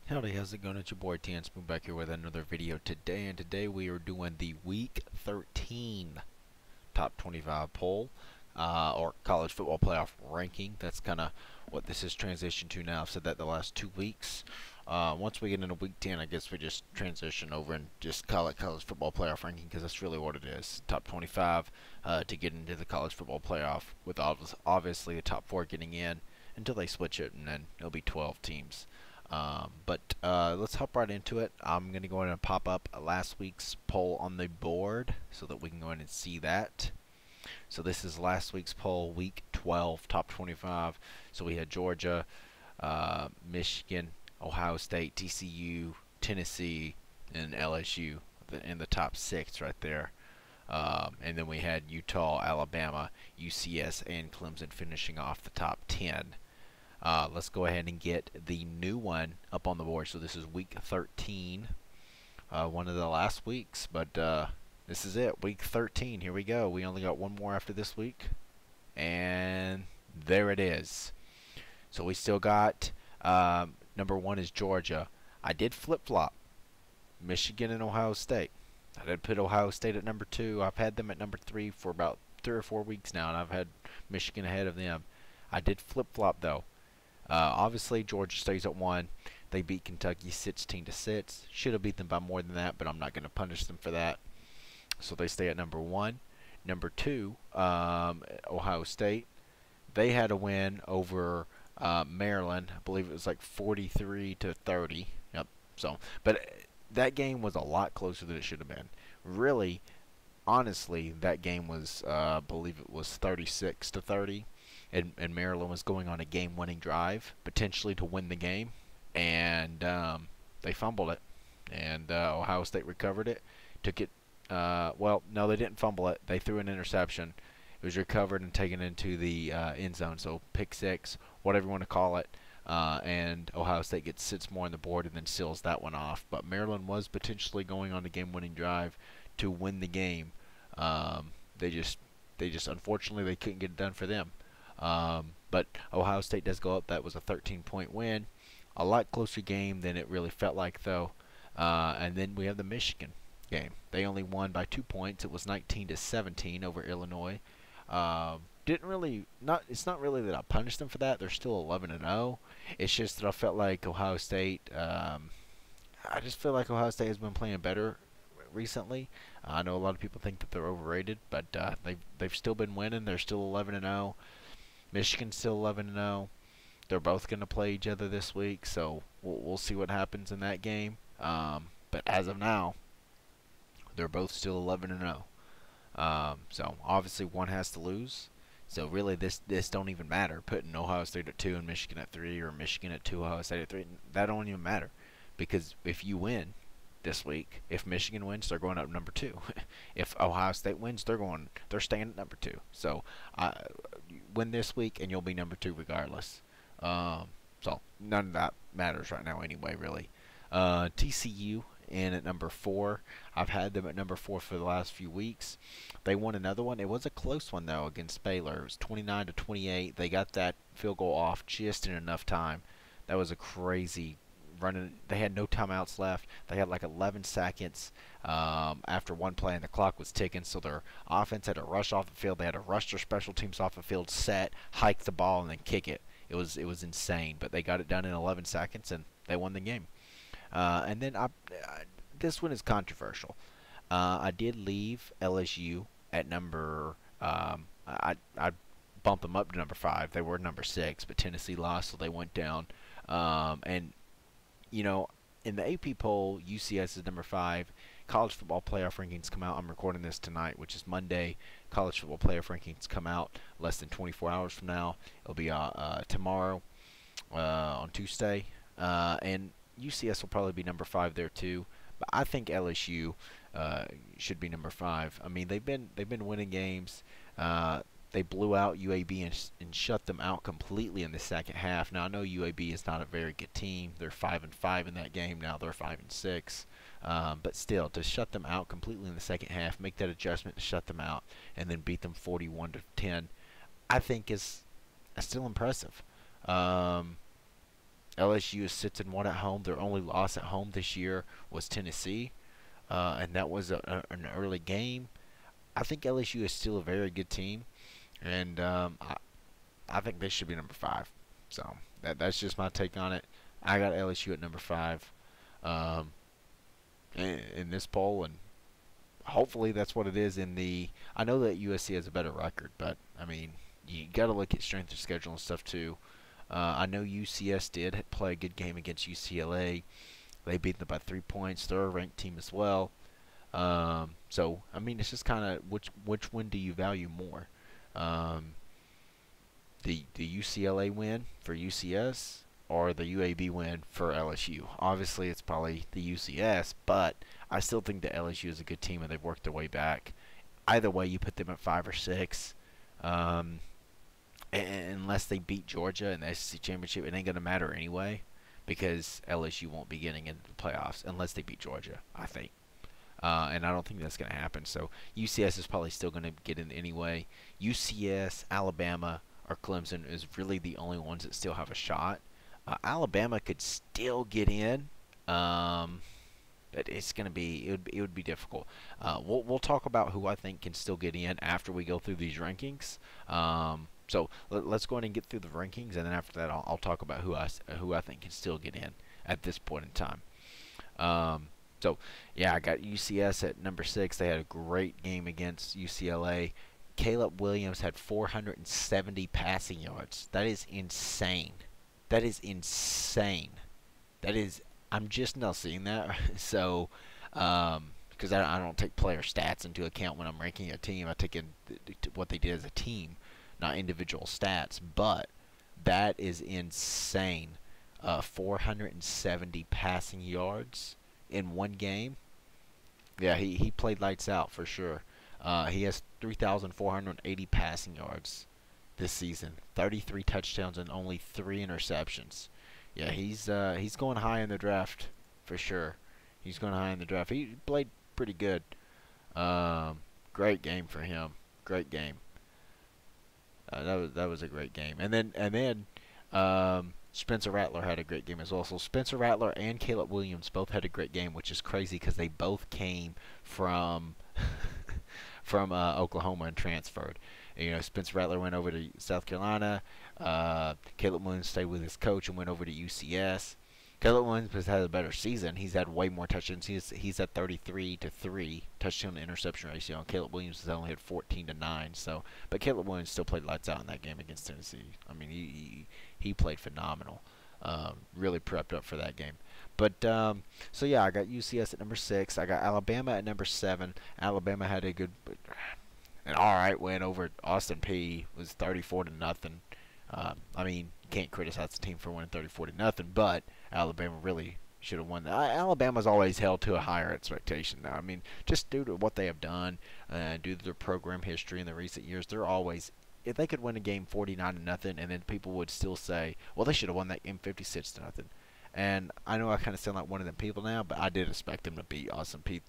Howdy, how's it going? It's your boy Tan Spoon back here with another video today, and today we are doing the Week 13 Top 25 poll, or college football playoff ranking. That's kind of what this has transitioned to now. I've said that the last 2 weeks. Once we get into Week 10, I guess we just transition over and just call it college football playoff ranking because that's really what it is. Top 25 to get into the college football playoff, with obviously the top 4 getting in until they switch it, and then it'll be 12 teams. But let's hop right into it. I'm going to go ahead and pop up last week's poll on the board so that we can go ahead and see that. So this is last week's poll, Week 12, Top 25. So we had Georgia, Michigan, Ohio State, TCU, Tennessee, and LSU in the top 6 right there. And then we had Utah, Alabama, UCS, and Clemson finishing off the top 10. Let's go ahead and get the new one up on the board. So this is Week 13, one of the last weeks, but this is it, Week 13. Here we go. We only got one more after this week, and there it is. So we still got number 1 is Georgia. I did flip-flop Michigan and Ohio State. I did put Ohio State at number 2. I've had them at number 3 for about 3 or 4 weeks now, and I've had Michigan ahead of them. I did flip-flop though. Obviously, Georgia stays at 1. They beat Kentucky 16-6. Should have beat them by more than that, but I'm not going to punish them for that. So they stay at number 1. Number 2, Ohio State. They had a win over Maryland. I believe it was like 43-30. Yep. So, but that game was a lot closer than it should have been. Really, honestly, that game was, I believe it was 36-30. And Maryland was going on a game-winning drive, potentially to win the game, and they fumbled it, and Ohio State recovered it, took it. Well, no, they didn't fumble it. They threw an interception. It was recovered and taken into the end zone, so pick 6, whatever you want to call it, and Ohio State sits more on the board and then seals that one off. But Maryland was potentially going on a game-winning drive to win the game. They just unfortunately they couldn't get it done for them. But Ohio State does go up. That was a 13-point win. A lot closer game than it really felt like, though. And then we have the Michigan game. They only won by 2 points. It was 19-17 over Illinois. It's not really that I punished them for that. They're still 11-0. It's just that I felt like Ohio State. I just feel like Ohio State has been playing better recently. I know a lot of people think that they're overrated, but they've still been winning. They're still 11-0. Michigan's still 11-0. They're both going to play each other this week, so we'll see what happens in that game. But as of now, they're both still 11-0. So obviously one has to lose. So really this don't even matter. Putting Ohio State at 2 and Michigan at 3, or Michigan at 2, Ohio State at 3, that don't even matter. Because if you win this week, if Michigan wins, they're going up number 2. If Ohio State wins, they're staying at number 2. So win this week and you'll be number 2 regardless. So none of that matters right now anyway, really. TCU in at number 4. I've had them at number 4 for the last few weeks. They won another one. It was a close one though against Baylor. It was 29-28. They got that field goal off just in enough time. That was a crazy running. They had no timeouts left. They had like 11 seconds after one play, and the clock was ticking. So their offense had to rush off the field. They had to rush their special teams off the field, set, hike the ball, and then kick it. It was insane, but they got it done in 11 seconds, and they won the game. And then this one is controversial. I did leave LSU at number. I bumped them up to number 5. They were number 6, but Tennessee lost, so they went down. And you know, in the AP poll, UCS is number 5. College football playoff rankings come out. I'm recording this tonight, which is Monday. College football playoff rankings come out less than 24 hours from now. It'll be tomorrow, on Tuesday, and UCS will probably be number 5 there too. But I think LSU should be number 5. I mean, they've been winning games. They blew out UAB and shut them out completely in the second half. Now I know UAB is not a very good team. They're 5-5 in that game. Now they're 5-6. But still, to shut them out completely in the second half, make that adjustment to shut them out, and then beat them 41-10, I think is still impressive. LSU sits and 1 at home. Their only loss at home this year was Tennessee, and that was an early game. I think LSU is still a very good team, and I think they should be number 5. So that's just my take on it. I got LSU at number 5 um, in this poll, and hopefully that's what it is in the. I know that USC has a better record, but I mean you got to look at strength of schedule and stuff too. I know UCS did play a good game against UCLA. They beat them by 3 points. They're a ranked team as well. So I mean, it's just kind of which win do you value more? Um, the UCLA win for UCS or the UAB win for LSU? Obviously, it's probably the UCS, but I still think that LSU is a good team and they've worked their way back. Either way, you put them at 5 or 6. Um, unless they beat Georgia in the SEC championship, it ain't gonna matter anyway because LSU won't be getting into the playoffs unless they beat Georgia, I think. And I don't think that's going to happen. So UCS is probably still going to get in anyway. UCS, Alabama, or Clemson is really the only ones that still have a shot. Alabama could still get in. But it's going to be it would be difficult. We'll talk about who I think can still get in after we go through these rankings. So let's go ahead and get through the rankings, and then after that I'll talk about who I think can still get in at this point in time. So, yeah, I got UCS at number 6. They had a great game against UCLA. Caleb Williams had 470 passing yards. That is insane. That is insane. I'm just now seeing that. So, because I don't take player stats into account when I'm ranking a team. I take in what they did as a team, not individual stats. But that is insane. 470 passing yards in one game. Yeah, he played lights out for sure. He has 3,480 passing yards this season, 33 touchdowns and only 3 interceptions. Yeah, he's going high in the draft for sure. He's going high in the draft. He played pretty good. Great game for him. Great game. That was a great game. And then Spencer Rattler had a great game as well. So Spencer Rattler and Caleb Williams both had a great game, which is crazy because they both came from from Oklahoma and transferred. You know, Spencer Rattler went over to South Carolina. Caleb Williams stayed with his coach and went over to UCS. Caleb Williams has had a better season. He's had way more touchdowns. He's at 33-3 touchdown to interception ratio. And Caleb Williams has only had 14-9. So, but Caleb Williams still played lights out in that game against Tennessee. I mean, he played phenomenal. Really prepped up for that game. But so yeah, I got UCS at number 6. I got Alabama at number 7. Alabama had an alright win over Austin Peay. It was 34-0. I mean, you can't criticize the team for winning 34-0, but Alabama really should have won that. Alabama's always held to a higher expectation now. I mean, just due to what they have done, due to their program history in the recent years, they're always, if they could win a game 49-0, and then people would still say, well, they should have won that game 56-0. And I know I kind of sound like one of them people now, but I did expect them to beat Austin Peay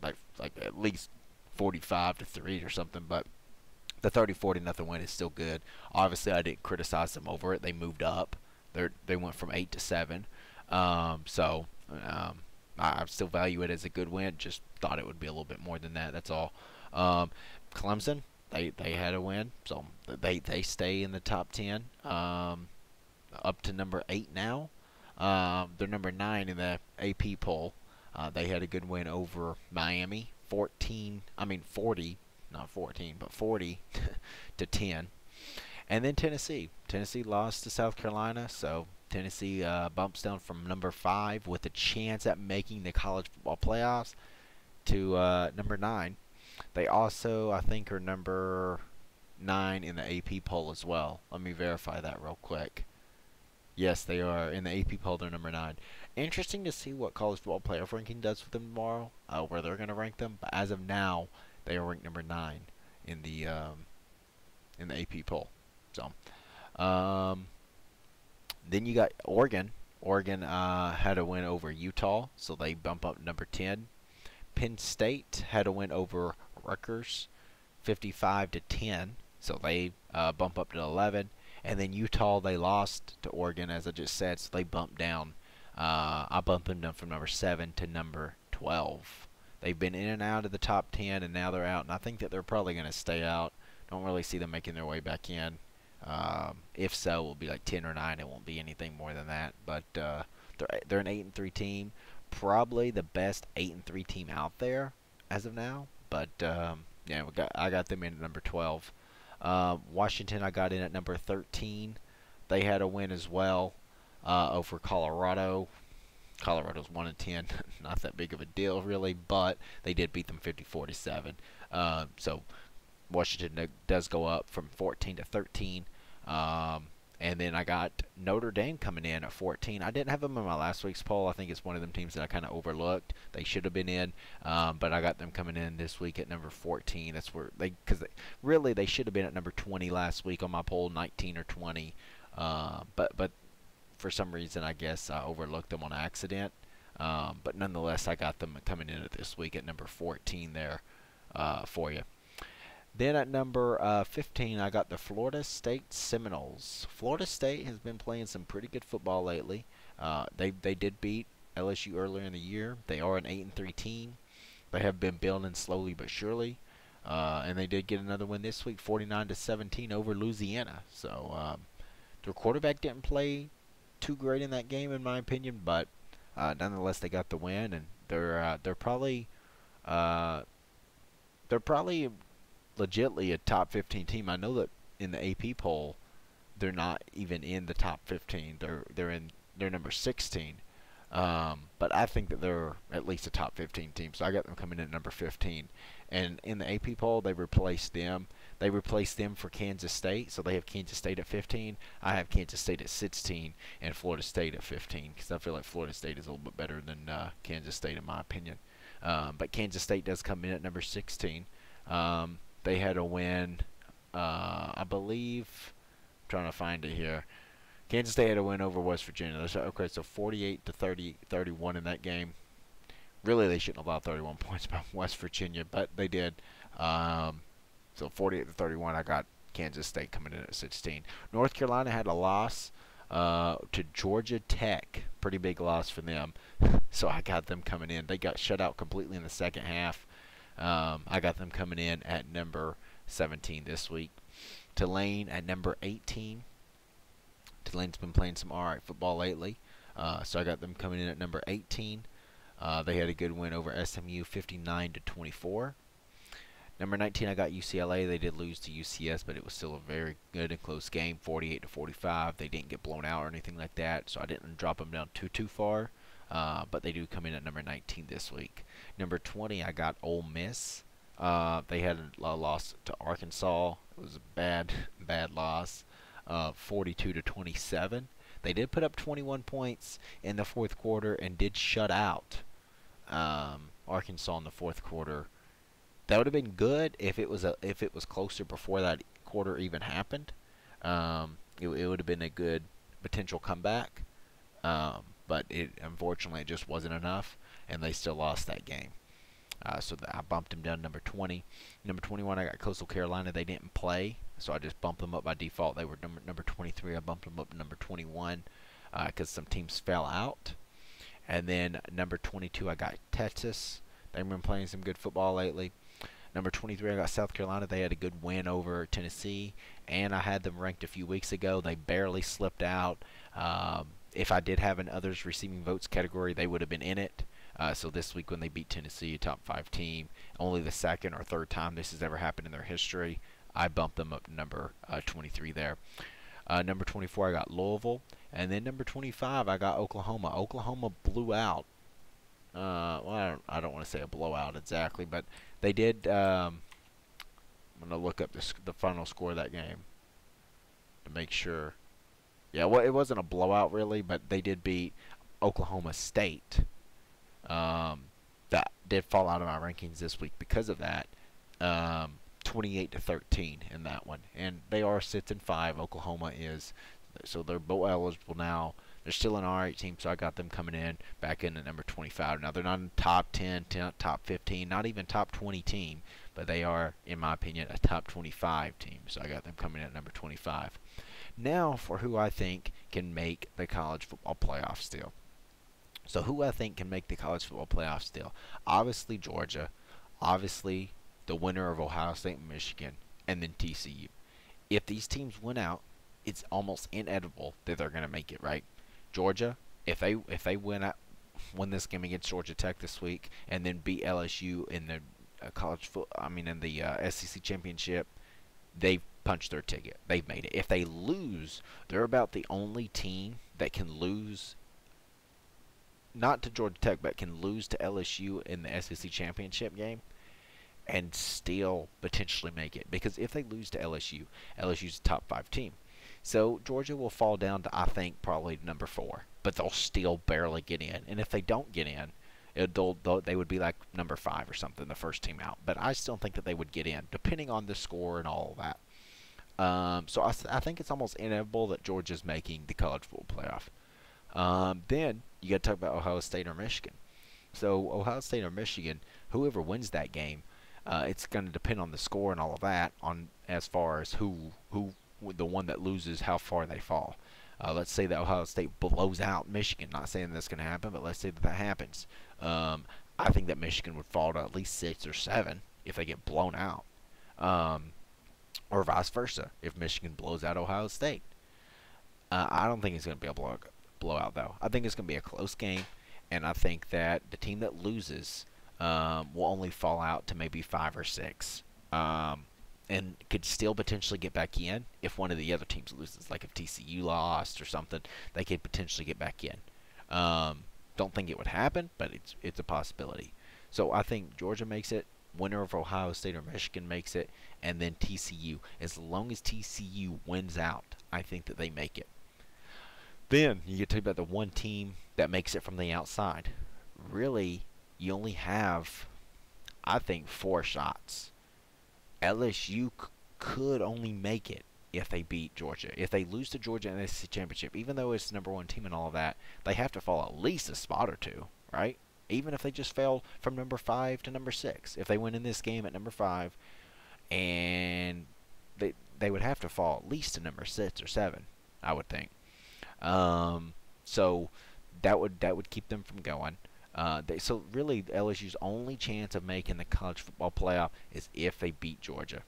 like at least 45-3 or something, but the 30-0 win is still good. Obviously, I didn't criticize them over it. They moved up. They went from 8 to 7. I still value it as a good win. Just thought it would be a little bit more than that. That's all. Clemson, they had a win, so they stay in the top 10. Up to number 8 now. They're number 9 in the AP poll. They had a good win over Miami, 40, not 14, but 40 to 10. And then Tennessee lost to South Carolina, so Tennessee bumps down from number 5 with a chance at making the college football playoffs to number 9. They also, I think, are number 9 in the AP poll as well. Let me verify that real quick. Yes, they are. In the AP poll, they're number 9. Interesting to see what college football playoff ranking does with them tomorrow, where they're going to rank them. But as of now, they are ranked number 9 in the AP poll. So, then you got Oregon. Oregon had a win over Utah, so they bump up to number 10. Penn State had a win over Rutgers, 55-10, so they bump up to 11. And then Utah, they lost to Oregon, as I just said, so they bumped down. I bumped them down from number 7 to number 12. They've been in and out of the top 10, and now they're out, and I think that they're probably going to stay out. Don't really see them making their way back in. If so, it will be like 10 or 9. It won't be anything more than that. But they're an 8-3 team, probably the best 8-3 team out there as of now. But yeah, I got them in at number 12. Washington, I got in at number 13. They had a win as well over Colorado. Colorado's 1-10, not that big of a deal really, but they did beat them 54-7. So Washington does go up from 14 to 13. And then I got Notre Dame coming in at 14. I didn't have them in my last week's poll. I think it's one of them teams that I kind of overlooked. They should have been in, but I got them coming in this week at number 14. That's where because really they should have been at number 20 last week on my poll, 19 or 20. But for some reason, I guess I overlooked them on accident. But nonetheless, I got them coming in at this week at number 14 there for you. Then at number 15, I got the Florida State Seminoles. Florida State has been playing some pretty good football lately. They did beat LSU earlier in the year. They are an 8-3 team. They have been building slowly but surely. And they did get another win this week, 49-17 over Louisiana. So their quarterback didn't play too great in that game, in my opinion, but nonetheless, they got the win, and they're probably legitimately a top 15 team. I know that in the AP poll, they're not even in the top 15. They're number 16. But I think that they're at least a top 15 team, so I got them coming in at number 15. And in the AP poll, they replaced them. They replaced them for Kansas State, so they have Kansas State at 15. I have Kansas State at 16 and Florida State at 15 because I feel like Florida State is a little bit better than Kansas State in my opinion. But Kansas State does come in at number 16. They had a win, I believe. I'm trying to find it here. Kansas State had a win over West Virginia. Okay, so 48-31 in that game. Really, they shouldn't have allowed 31 points by West Virginia, but they did. So 48-31, I got Kansas State coming in at 16. North Carolina had a loss to Georgia Tech. Pretty big loss for them. So I got them coming in. They got shut out completely in the second half. I got them coming in at number 17 this week. Tulane at number 18. Tulane's been playing some alright football lately. So I got them coming in at number 18. They had a good win over SMU, 59-24. Number 19, I got UCLA. They did lose to UCS, but it was still a very good and close game, 48-45. They didn't get blown out or anything like that, so I didn't drop them down too far. But they do come in at number 19 this week. Number 20, I got Ole Miss. They had a loss to Arkansas. It was a bad loss, 42-27. They did put up 21 points in the fourth quarter and did shut out Arkansas in the fourth quarter. That would have been good if it was closer before that quarter even happened. It would have been a good potential comeback, but unfortunately it just wasn't enough, and they still lost that game. So I bumped them down to number 20. Number 21, I got Coastal Carolina. They didn't play, so I just bumped them up by default. They were number 23. I bumped them up to number 21 because some teams fell out. And then number 22, I got Texas. They've been playing some good football lately. Number 23, I got South Carolina. They had a good win over Tennessee, and I had them ranked a few weeks ago. They barely slipped out. If I did have an others receiving votes category, they would have been in it. So this week when they beat Tennessee, a top 5 team, only the second or third time this has ever happened in their history, I bumped them up to number 23 there. Number 24, I got Louisville. And then number 25, I got Oklahoma. Oklahoma blew out. Well, I don't want to say a blowout exactly, but they did. I'm going to look up the final score of that game to make sure. Yeah, well, it wasn't a blowout really, but they did beat Oklahoma State. That did fall out of my rankings this week because of that. 28-13 in that one, and they are 6-5. Oklahoma is, so they're both eligible now. They're still an alright team, so I got them coming in back in at number 25. Now they're not in top 10, top 15, not even top 20 team, but they are, in my opinion, a top 25 team. So I got them coming in at number 25. Now for who I think can make the college football playoff still. So who I think can make the college football playoff still? Obviously Georgia, obviously the winner of Ohio State and Michigan, and then TCU. If these teams win out, it's almost inevitable that they're going to make it, right? Georgia, if they win this game against Georgia Tech this week and then beat LSU in the in the SEC championship, they've punched their ticket. They've made it. If they lose, they're about the only team that can lose, not to Georgia Tech, but can lose to LSU in the SEC championship game and still potentially make it. Because if they lose to LSU, LSU's a top 5 team. So Georgia will fall down to, I think, probably number 4. But they'll still barely get in. And if they don't get in, they would be like number 5 or something, the first team out. But I still think that they would get in, depending on the score and all of that. So I think it's almost inevitable that Georgia's making the college football playoff. Then you got to talk about Ohio State or Michigan. So Ohio State or Michigan, whoever wins that game, it's going to depend on the score and all of that, on as far as who the one that loses, how far they fall. Let's say that Ohio State blows out Michigan. Not saying that's going to happen, but let's say that happens. I think that Michigan would fall to at least 6 or 7 if they get blown out, or vice versa if Michigan blows out Ohio State. I don't think it's going to be a blowout though. I think it's going to be a close game, and I think that the team that loses will only fall out to maybe 5 or 6. And could still potentially get back in if one of the other teams loses. Like if TCU lost or something, they could potentially get back in. Don't think it would happen, but it's a possibility. So I think Georgia makes it, winner of Ohio State or Michigan makes it, and then TCU. As long as TCU wins out, I think that they make it. Then you get to talk about the one team that makes it from the outside. Really, you only have, I think, 4 shots. LSU could only make it if they beat Georgia. If they lose to Georgia in the SEC championship, even though it's the number 1 team and all of that, they have to fall at least a spot or 2, right? Even if they just fell from number 5 to number 6. If they win in this game at number 5, and they would have to fall at least to number 6 or 7, I would think. So that would keep them from going. So really, LSU's only chance of making the college football playoff is if they beat Georgia.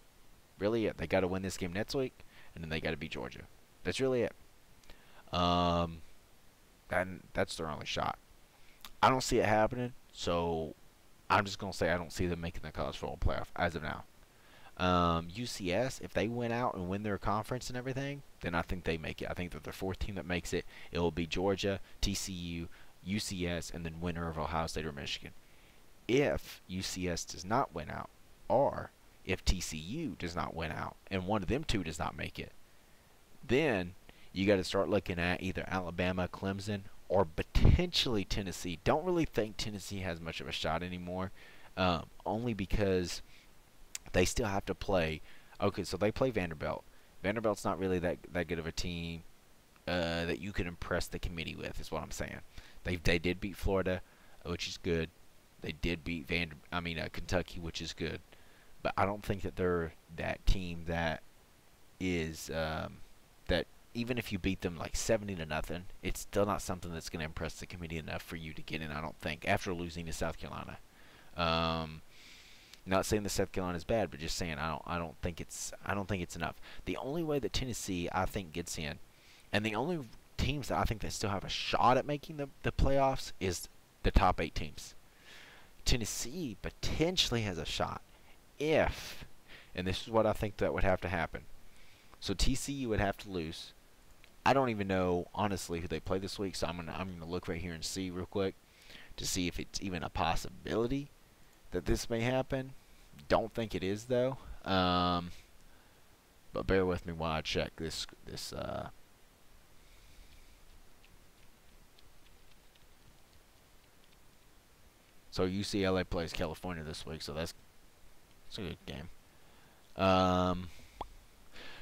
Really, they got to win this game next week, and then they got to beat Georgia. That's really it. And that's their only shot. I don't see it happening, so I'm just gonna say I don't see them making the college football playoff as of now. UCS, if they win out and win their conference and everything, then I think they make it. I think that the 4th team that makes it, it will be Georgia, TCU, UCS, and then winner of Ohio State or Michigan. If UCS does not win out, or if TCU does not win out, and one of them 2 does not make it, then you got to start looking at either Alabama, Clemson, or potentially Tennessee. Don't really think Tennessee has much of a shot anymore, only because they still have to play. Okay, so they play Vanderbilt. Vanderbilt's not really that good of a team that you can impress the committee with, is what I'm saying. They did beat Florida, which is good. They did beat Kentucky, which is good. But I don't think that they're that team that is that even if you beat them like 70-0, it's still not something that's going to impress the committee enough for you to get in. I don't think, after losing to South Carolina. Not saying that South Carolina is bad, but just saying I don't think it's enough. The only way that Tennessee, I think, gets in, and the only teams that I think that still have a shot at making the playoffs is the top 8 teams. Tennessee potentially has a shot if, and this is what I think that would have to happen. So TCU would have to lose. I don't even know honestly who they play this week, so I'm gonna look right here and see real quick to see if it's even a possibility that this may happen. Don't think it is though. But bear with me while I check this. So UCLA plays California this week, so that's a good game.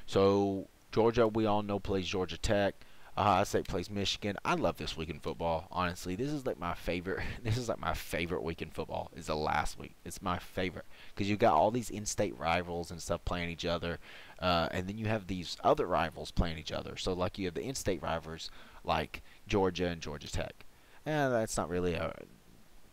So Georgia, we all know, plays Georgia Tech. Ohio State plays Michigan. I love this week in football. Honestly, this is like my favorite. This is like my favorite week in football. Is the last week. It's my favorite because you got all these in-state rivals and stuff playing each other, and then you have these other rivals playing each other. So like you have the in-state rivals like Georgia and Georgia Tech. And that's not really a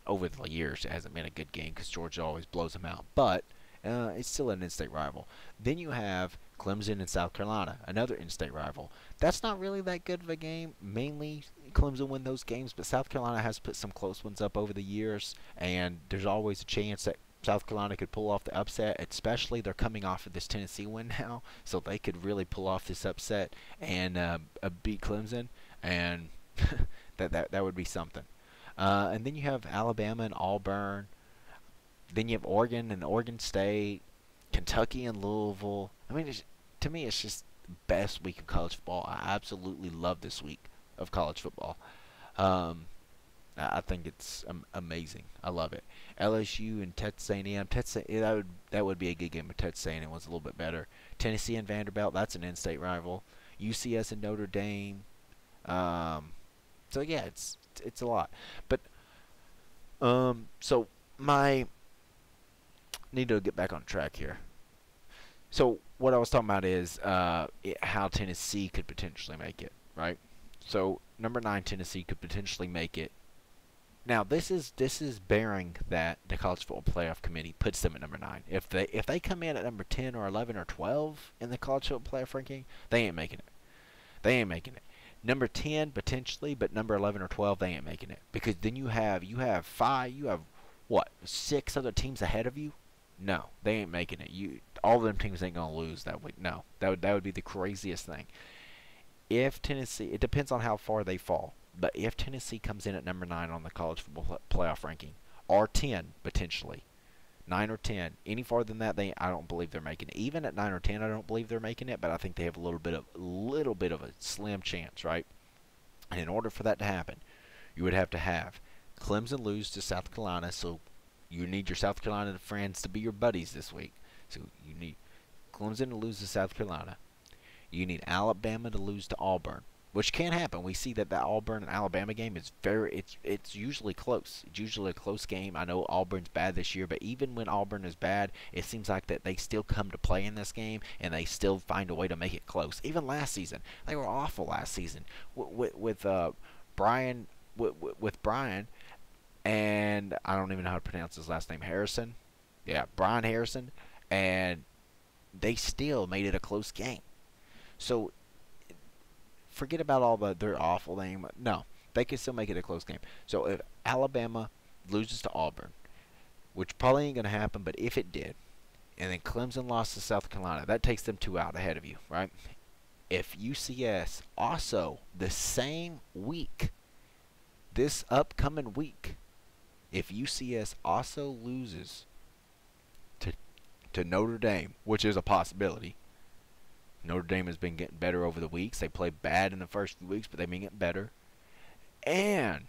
over the years. It hasn't been a good game because Georgia always blows them out. But it's still an in-state rival. Then you have Clemson and South Carolina, another in-state rival. That's not really that good of a game. Mainly Clemson win those games, but South Carolina has put some close ones up over the years, and there's always a chance that South Carolina could pull off the upset, especially they're coming off of this Tennessee win now, so they could really pull off this upset and beat Clemson, and that would be something. And then you have Alabama and Auburn. Then you have Oregon and Oregon State, Kentucky and Louisville. I mean, to me, it's just the best week of college football. I absolutely love this week of college football. I think it's amazing. I love it. LSU and Texas A&M. That would be a good game if Texas A&M was a little bit better. Tennessee and Vanderbilt. That's an in-state rival. UCS and Notre Dame. So yeah, it's a lot. But so my need to get back on track here. So what I was talking about is how Tennessee could potentially make it, right? So number 9 Tennessee could potentially make it. Now this is bearing that the College Football Playoff Committee puts them at number 9. If they come in at number 10 or 11 or 12 in the College Football Playoff ranking, they ain't making it. They ain't making it. Number 10 potentially, but number 11 or 12 they ain't making it, because then you have 6 other teams ahead of you. No, they ain't making it. All of them teams ain't gonna lose that week. No, that would be the craziest thing. If Tennessee, it depends on how far they fall, but if Tennessee comes in at number 9 on the College Football Playoff ranking, or 10 potentially, 9 or 10, any farther than that, I don't believe they're making it. Even at 9 or 10, I don't believe they're making it, but I think they have a little bit of a slim chance, right? And in order for that to happen, you would have to have Clemson lose to South Carolina, so you need your South Carolina friends to be your buddies this week. So you need Clemson to lose to South Carolina. You need Alabama to lose to Auburn, which can happen. We see that the Auburn and Alabama game is it's usually close. It's usually a close game. I know Auburn's bad this year, but even when Auburn is bad, it seems like that they still come to play in this game, and they still find a way to make it close. Even last season, they were awful last season with Brian, and I don't even know how to pronounce his last name, Harrison. Yeah, Brian Harrison, and they still made it a close game. So forget about all their awful name. No, they can still make it a close game. So if Alabama loses to Auburn, which probably ain't going to happen, but if it did, and then Clemson lost to South Carolina, that takes them 2 out ahead of you, right? If UCS also the same week, this upcoming week, if UCS also loses to Notre Dame, which is a possibility. Notre Dame has been getting better over the weeks. They played bad in the first few weeks, but they've been getting better. And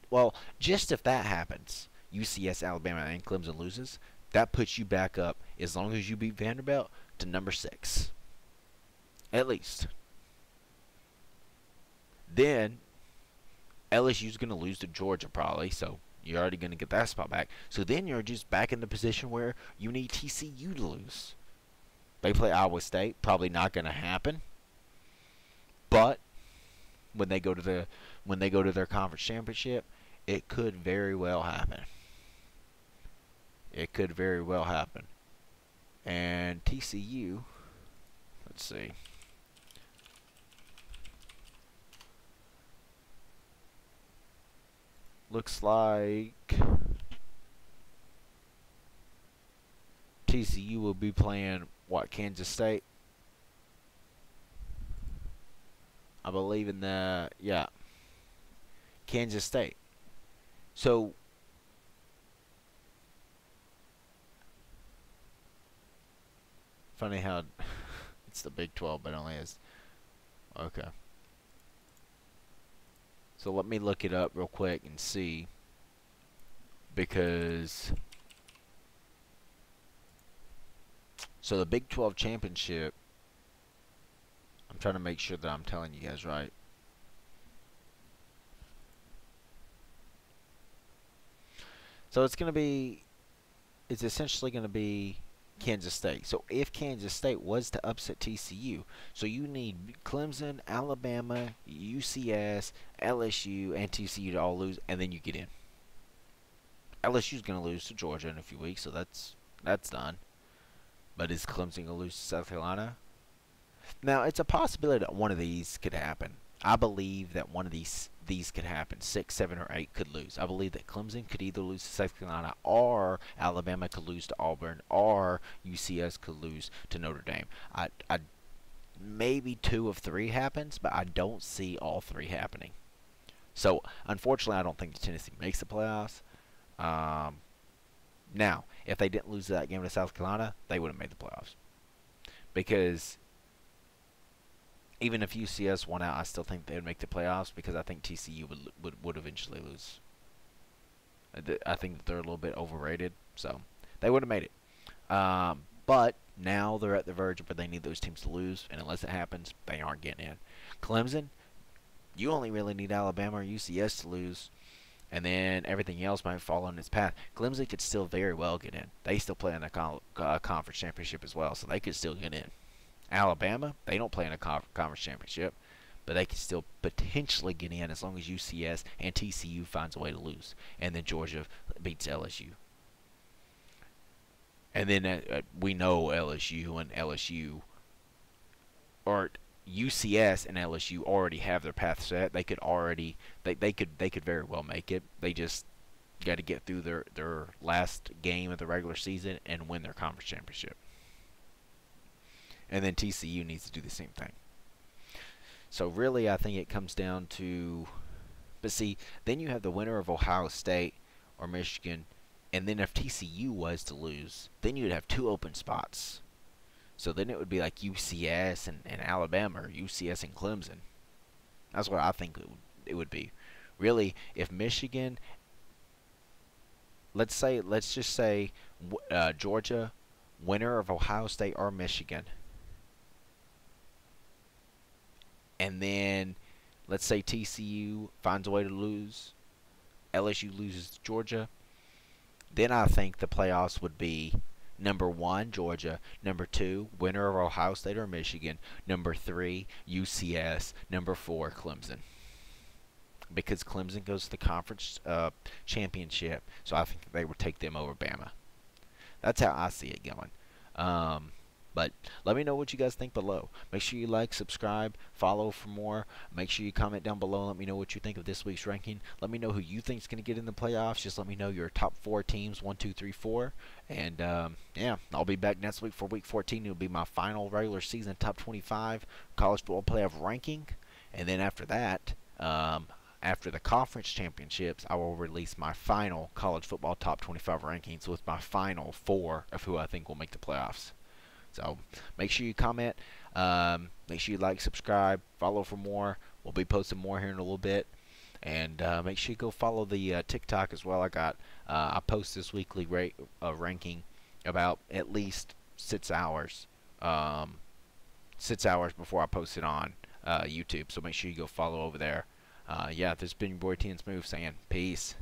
well, just if that happens, UCS, Alabama, and Clemson loses, that puts you back up, as long as you beat Vanderbilt, to number 6. At least. Then LSU's going to lose to Georgia probably, so you're already going to get that spot back. So then you're just back in the position where you need TCU to lose. They play Iowa State, probably not going to happen. But when they go to their conference championship, it could very well happen. It could very well happen. And TCU, let's see. Looks like TCU will be playing, Kansas State? I believe in Kansas State. So funny how it's the Big 12, but it only is. Okay. So let me look it up real quick and see, because so the Big 12 championship, I'm trying to make sure that I'm telling you guys right. So it's essentially going to be Kansas State. So if Kansas State was to upset TCU, so you need Clemson, Alabama, UCS, LSU, and TCU to all lose, and then you get in. LSU's going to lose to Georgia in a few weeks, so that's done. But is Clemson going to lose to South Carolina? Now, it's a possibility that one of these could happen. I believe that one of these could happen. 6, 7, or 8 could lose. I believe that Clemson could either lose to South Carolina, or Alabama could lose to Auburn, or UCS could lose to Notre Dame. I maybe 2 of 3 happens, but I don't see all 3 happening. So, unfortunately, I don't think Tennessee makes the playoffs. Now, if they didn't lose that game to South Carolina, they would have made the playoffs. Because even if UCS won out, I still think they would make the playoffs, because I think TCU would eventually lose. I think that they're a little bit overrated, so they would have made it. But now they're at the verge where they need those teams to lose, and unless it happens, they aren't getting in. Clemson, you only really need Alabama or UCS to lose, and then everything else might fall on its path. Clemson could still very well get in. They still play in a conference championship as well, so they could still get in. Alabama, they don't play in a conference championship, but they can still potentially get in as long as UCS and TCU finds a way to lose, and then Georgia beats LSU. And then we know LSU or UCS and LSU already have their path set. They could very well make it. They just got to get through their last game of the regular season and win their conference championship. And then TCU needs to do the same thing. So really, I think it comes down to, but see, then you have the winner of Ohio State or Michigan, and then if TCU was to lose, then you'd have 2 open spots. So then it would be like UCS and Alabama, or UCS and Clemson. That's what I think it would be. Really, if Michigan, let's just say Georgia, winner of Ohio State or Michigan, and then let's say TCU finds a way to lose, LSU loses to Georgia, then I think the playoffs would be number 1, Georgia, number 2, winner of Ohio State or Michigan, number 3, UCS, number 4, Clemson. Because Clemson goes to the conference championship, so I think they would take them over Bama. That's how I see it going. But let me know what you guys think below. Make sure you like, subscribe, follow for more. Make sure you comment down below and let me know what you think of this week's ranking. Let me know who you think is going to get in the playoffs. Just let me know your top 4 teams, 1, 2, 3, 4. And yeah, I'll be back next week for week 14. It'll be my final regular season top 25 college football playoff ranking. And then after that, after the conference championships, I will release my final college football top 25 rankings with my final 4 of who I think will make the playoffs. So make sure you comment, make sure you like, subscribe, follow for more. We'll be posting more here in a little bit. And make sure you go follow the TikTok as well. I post this weekly ranking about at least 6 hours. 6 hours before I post it on YouTube. So make sure you go follow over there. Yeah, this has been your boy T and Smooth saying peace.